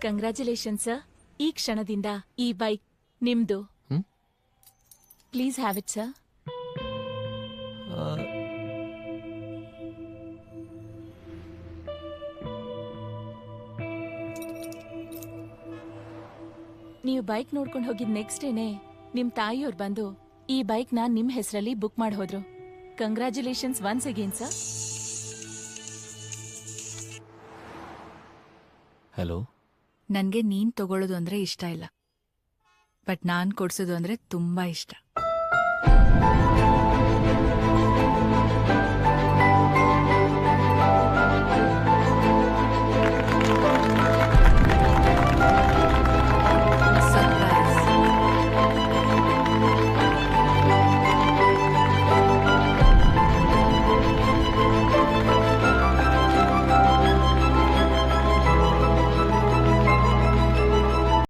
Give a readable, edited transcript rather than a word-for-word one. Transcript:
Congratulation sir. ಈ ಕ್ಷಣದಿಂದ ಈ ಬೈಕ್ ನಿಮ್ದು. Please have it sir. ನೀವು ಬೈಕ್ ನೋಡ್ಕೊಂಡು ಹೋಗಿದ್ ನೆಕ್ಸ್ಟ್ ಡೇನೆ ನಿಮ್ ತಾಯಿಯವ್ರು ಬಂದು ಈ ಬೈಕ್ ನ ನಿಮ್ ಹೆಸರಲ್ಲಿ ಬುಕ್ ಮಾಡಿ ಹೋದ್ರು. Congratulations once again sir. Hello. ನನ್ಗೆ ನೀನ್ ತಗೊಳ್ಳೋದು ಅಂದ್ರೆ ಇಷ್ಟ ಇಲ್ಲ, ಬಟ್ ನಾನ್ ಕೊಡ್ಸೋದು ಅಂದ್ರೆ ತುಂಬಾ ಇಷ್ಟ.